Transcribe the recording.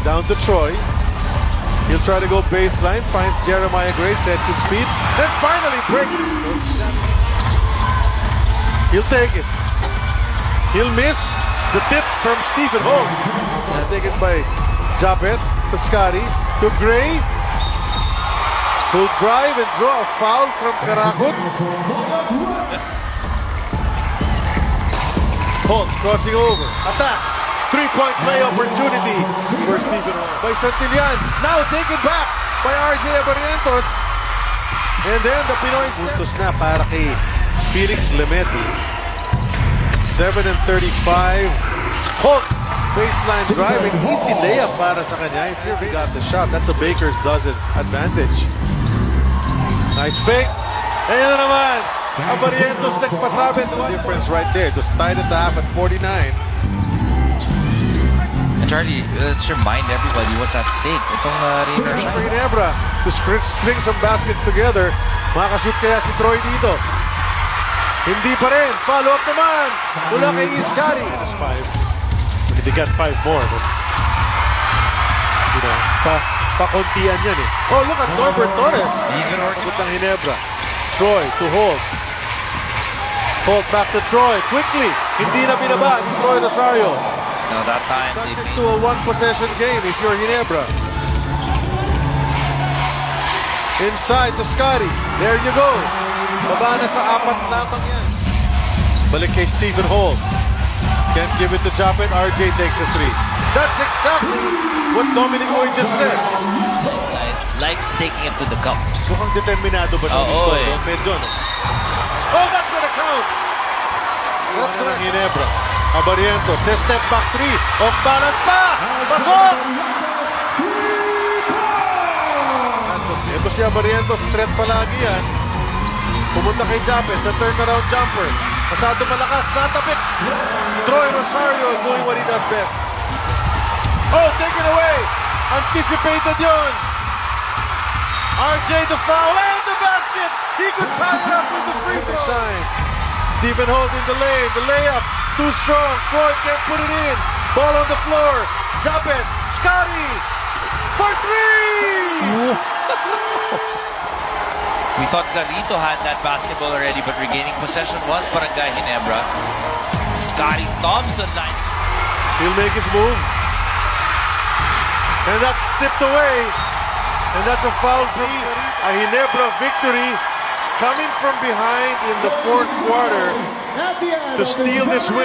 Down to Troy. He'll try to go baseline. Finds Jeremiah Gray. Sets his feet. Then finally breaks. He'll take it. He'll miss the tip from Stephen Holt. Taken by Japet to Scotty to Gray. Who'll drive and draw a foul from Karakot. Holt crossing over. Attacks. Three-point play opportunity for Stephen Holt by Santillan. Now taken back by RJ Abarientos. And then the Pinoy to snap para kay Felix Lemeti. 7:35. Holt. Baseline driving, easy layup para sa kanya. If he got the shot, that's a Baker's dozen advantage. Nice fake. Ayan na naman. Abarientos nagpasabit. The difference right there. Just tied at the half at 49. And Charlie, let's remind everybody what's at stake. Itong rain or shine. Ginebra to string some baskets together. Makashoot kaya si Troy dito. Hindi pa rin. Follow up naman. Mula kay Iskari. Just 5. They got 5 more, but you know, pakuntian yan eh. Oh, look at Norbert Torres. He's been working with Ginebra. Troy to Holt. Holt back to Troy. Quickly. Hindi na binaba ni Troy Rosario. No, that time Turn this to a one-possession game if you're Ginebra. Inside to Scotty. There you go. Baba na sa 4 lamang yan. Balik kay Stephen Holt. Can't give it to Japet. RJ takes a 3. That's exactly what Dominic Uy just said. Likes taking him to the cup. Mukhang determinado ba siya score doon? Medyo, no? Oh, that's gonna count! That's gonna Ginebra. Abarientos, says step back 3. Off balance pa! Pasok! Ito si Abarientos, threat palagi yan. Pumunta kay Japet, the turnaround jumper. Masyado malakas, natapit. Troy Rosario doing what he does best. Oh, taken away. Anticipated yun. RJ the foul and the basket. He could tie it up with the free throw. Shine. Stephen Holt in the lane. The layup. Too strong. Troy can't put it in. Ball on the floor. Japet. Scotty. For 3. We thought Clarito had that basketball already, but regaining possession was Barangay Ginebra. Scotty Thompson line. He'll make his move. And that's tipped away. And that's a foul from a Ginebra victory coming from behind in the 4th quarter to steal this win.